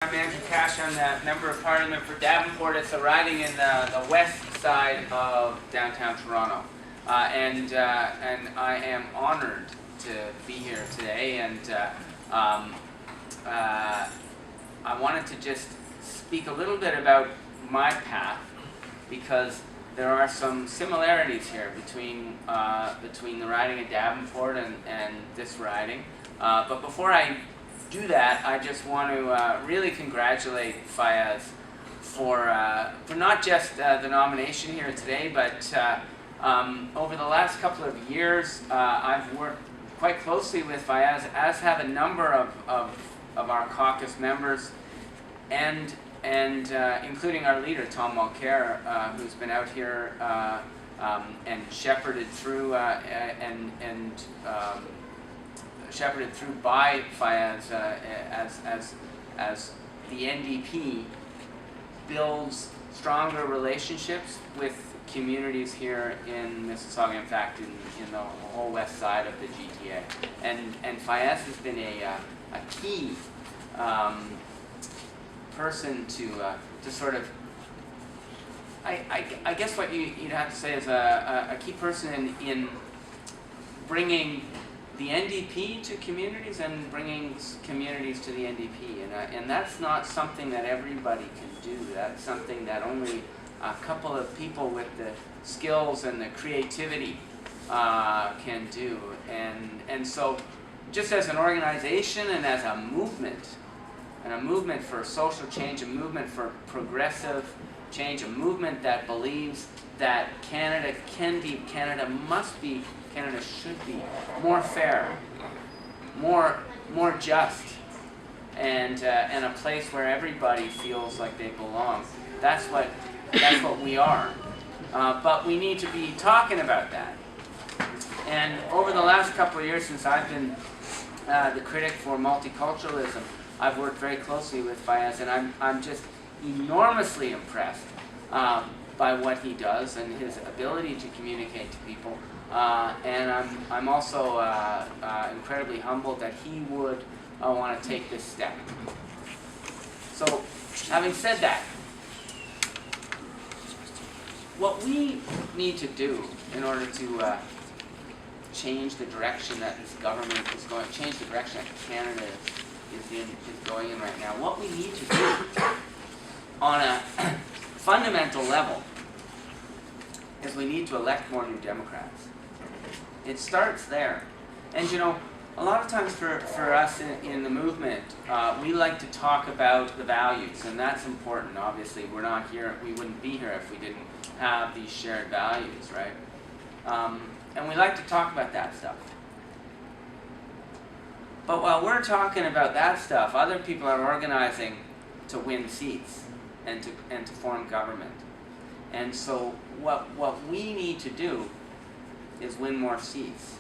I'm Andrew Cash. I'm the Member of Parliament for Davenport. It's a riding in the west side of downtown Toronto. And I am honored to be here today. And I wanted to just speak a little bit about my path, because there are some similarities here between the riding at Davenport and this riding. But before I do that, I just want to really congratulate Fayez for not just the nomination here today, but over the last couple of years, I've worked quite closely with Fayez, as have a number of our caucus members, and including our leader, Tom Mulcair, who's been out here and shepherded through shepherded through by Fayez as the NDP builds stronger relationships with communities here in Mississauga, in fact, in the whole west side of the GTA. And Fayez has been a key person to sort of, I guess what you'd have to say is a key person in bringing the NDP to communities and bringing communities to the NDP, and that's not something that everybody can do. That's something that only a couple of people with the skills and the creativity can do. And so, just as an organization and as a movement, for social change, a movement for progressive change, a movement that believes that Canada should be more fair, more just, and a place where everybody feels like they belong. That's what we are. But we need to be talking about that. And over the last couple of years, since I've been the critic for multiculturalism, I've worked very closely with Fayez, and I'm just enormously impressed by what he does and his ability to communicate to people. And I'm also incredibly humbled that he would want to take this step. So, having said that, what we need to do in order to change the direction that this government is going, change the direction that Canada is going in right now, what we need to do on a fundamental level is we need to elect more New Democrats. It starts there. And a lot of times for us in the movement, we like to talk about the values, and that's important. Obviously, we're not here, we wouldn't be here if we didn't have these shared values, right? And we like to talk about that stuff. But while we're talking about that stuff, other people are organizing to win seats and to form government. And so what we need to do is win more seats.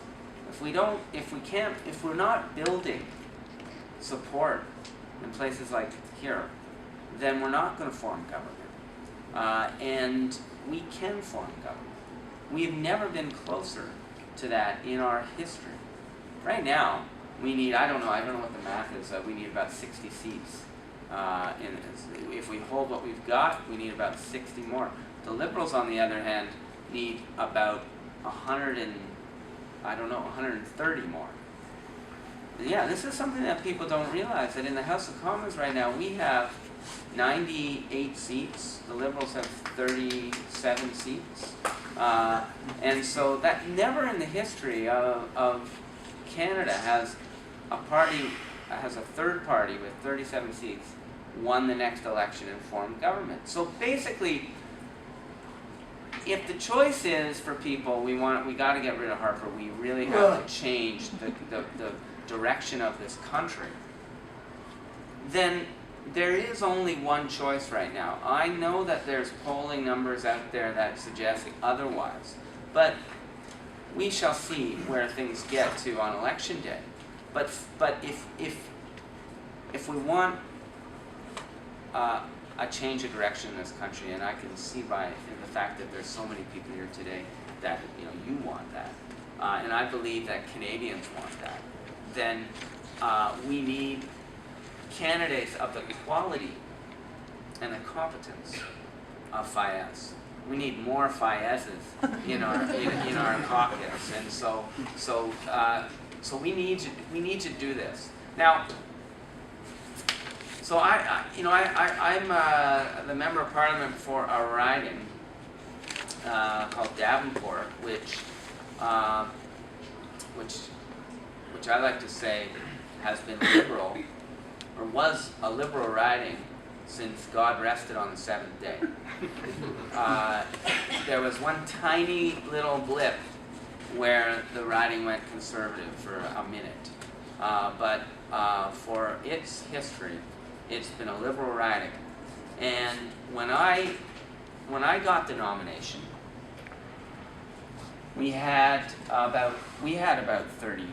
If we're not building support in places like here, then we're not going to form government. And we can form government. We've never been closer to that in our history. Right now, we need, I don't know what the math is, we need about 60 seats. If we hold what we've got, we need about 60 more. The Liberals, on the other hand, need about 130 more. Yeah, this is something that people don't realize, that in the House of Commons right now, we have 98 seats. The Liberals have 37 seats. And so that never in the history of Canada has a third party with 37 seats won the next election and formed government. So basically, if the choice is for people, we got to get rid of Harper, we really have to change the direction of this country, then there is only one choice right now. I know that there's polling numbers out there that suggest otherwise, but we shall see where things get to on election day. But if we want a change of direction in this country, and I can see by the fact that there's so many people here today that you want that, and I believe that Canadians want that, then we need candidates of the quality and the competence of Fayez. We need more Fayez's in our caucus, and so we need to do this now. So I'm the member of parliament for a riding called Davenport, which I like to say has been liberal, or was a liberal riding since God rested on the seventh day. There was one tiny little blip where the riding went conservative for a minute, but for its history, it's been a liberal riding. And when I got the nomination, we had about 30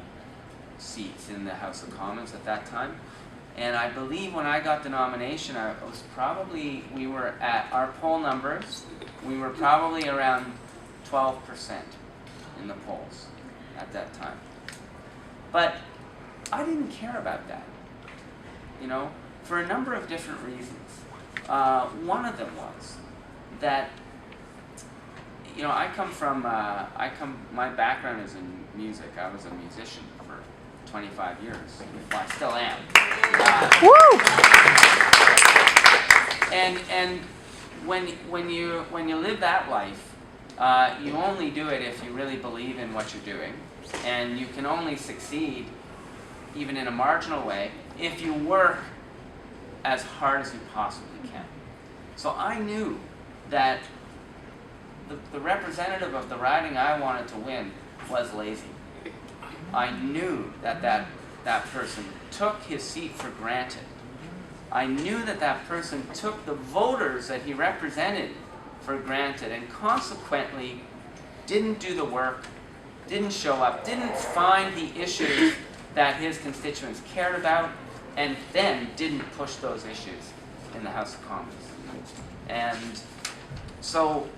seats in the House of Commons at that time. And I believe when I got the nomination, we were at our poll numbers, we were probably around 12% in the polls at that time. But I didn't care about that, for a number of different reasons. One of them was that, my background is in music. I was a musician for 25 years. Well, I still am. And when you live that life, you only do it if you really believe in what you're doing, and you can only succeed, even in a marginal way, if you work as hard as you possibly can. So I knew that the representative of the riding I wanted to win was lazy. I knew that person took his seat for granted. I knew that person took the voters that he represented for granted, and consequently didn't do the work, didn't show up, didn't find the issues that his constituents cared about, and then didn't push those issues in the House of Commons. And so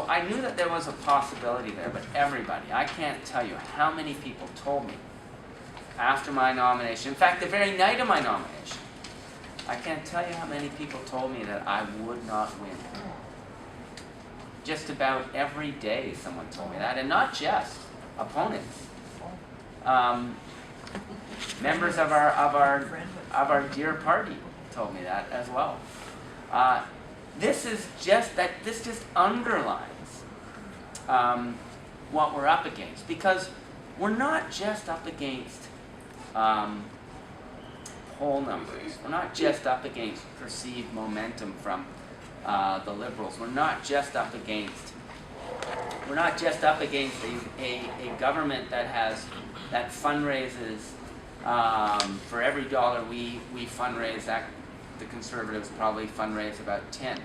I knew that there was a possibility there, but everybody, I can't tell you how many people told me after my nomination, in fact, the very night of my nomination, I can't tell you how many people told me that I would not win. Just about every day someone told me that, and not just opponents. Members of our dear party told me that as well. This just underlines what we're up against, because we're not just up against poll numbers. We're not just up against perceived momentum from the Liberals. We're not just up against a government that fundraises for every dollar we fundraise. The Conservatives probably fundraise about 10.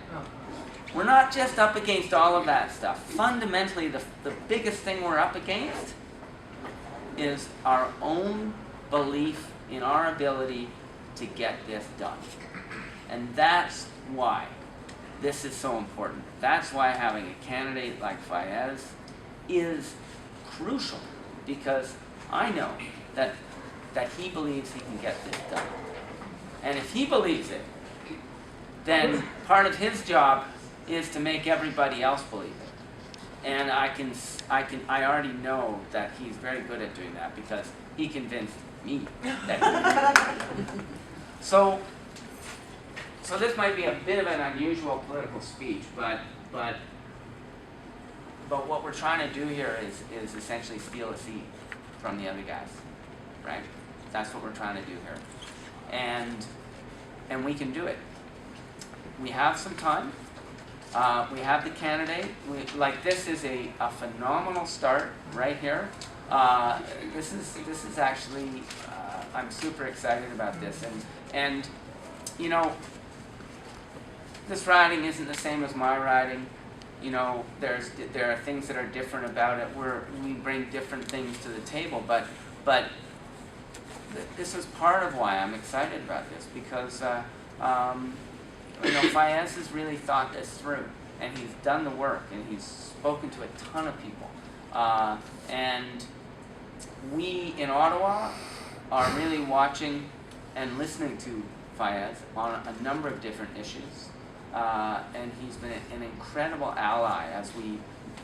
We're not just up against all of that stuff. Fundamentally, the biggest thing we're up against is our own belief in our ability to get this done. And that's why this is so important. That's why having a candidate like Fayez is crucial, because I know that he believes he can get this done. And if he believes it, then part of his job is to make everybody else believe it. And I already know that he's very good at doing that, because he convinced me that he could. So this might be a bit of an unusual political speech, but what we're trying to do here is essentially steal a seat from the other guys, right? That's what we're trying to do here. And we can do it. We have some time. We have the candidate. This is a phenomenal start right here. This is actually I'm super excited about this, and this riding isn't the same as my riding. There are things that are different about it. We bring different things to the table, but this is part of why I'm excited about this, because Fayez has really thought this through, and he's done the work, and he's spoken to a ton of people, and we in Ottawa are really watching and listening to Fayez on a number of different issues. And he's been an incredible ally as we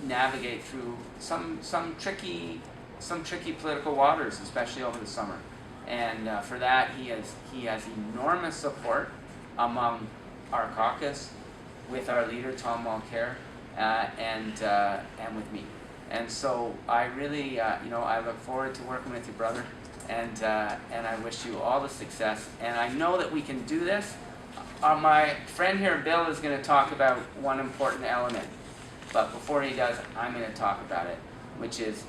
navigate through some tricky political waters, especially over the summer. And for that, he has enormous support among our caucus, with our leader Tom Mulcair, and with me. And so I really, I look forward to working with you, brother, and I wish you all the success. And I know that we can do this. My friend here, Bill, is going to talk about one important element. But before he does, I'm going to talk about it, which is,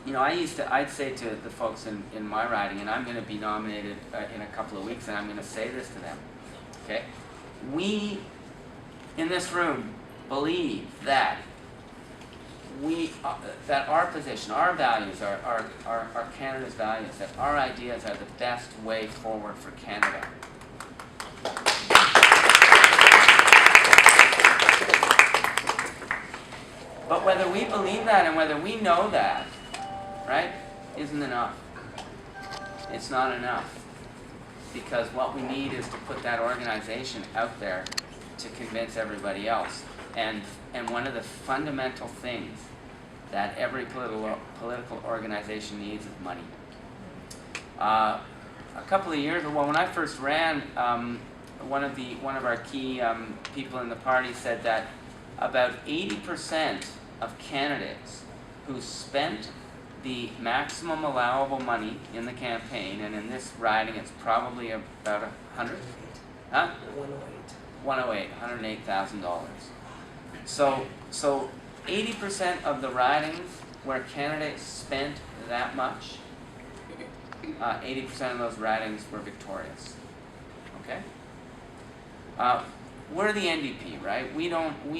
I'd say to the folks in my riding, and I'm going to be nominated in a couple of weeks, and I'm going to say this to them, okay? We, in this room, believe that that our position, our values, our Canada's values, that our ideas are the best way forward for Canada. But whether we believe that and whether we know that, right, isn't enough. It's not enough. Because what we need is to put that organization out there to convince everybody else. And one of the fundamental things that every political organization needs is money. A couple of years ago, when I first ran, one of our key people in the party said that about 80% of candidates who spent the maximum allowable money in the campaign, and in this riding it's probably about 100? Huh? 108. $108,000. So 80% of the ridings where candidates spent that much, 80% of those ridings were victorious. Okay? We're the NDP, right? We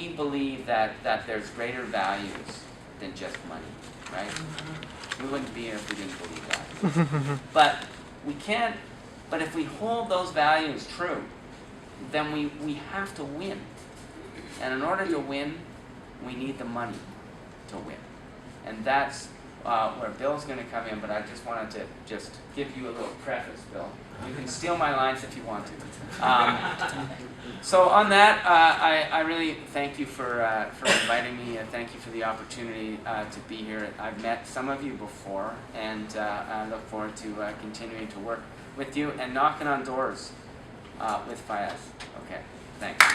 believe that there's greater values than just money, right? We wouldn't be here if we didn't believe that. But we can't, but if we hold those values true, then we have to win. And in order to win, we need the money to win. And that's where Bill's going to come in, but I just wanted to just give you a little preface, Bill. You can steal my lines if you want to. So on that, I really thank you for inviting me. Thank you for the opportunity to be here. I've met some of you before, and I look forward to continuing to work with you and knocking on doors with Fayez. Okay, thanks.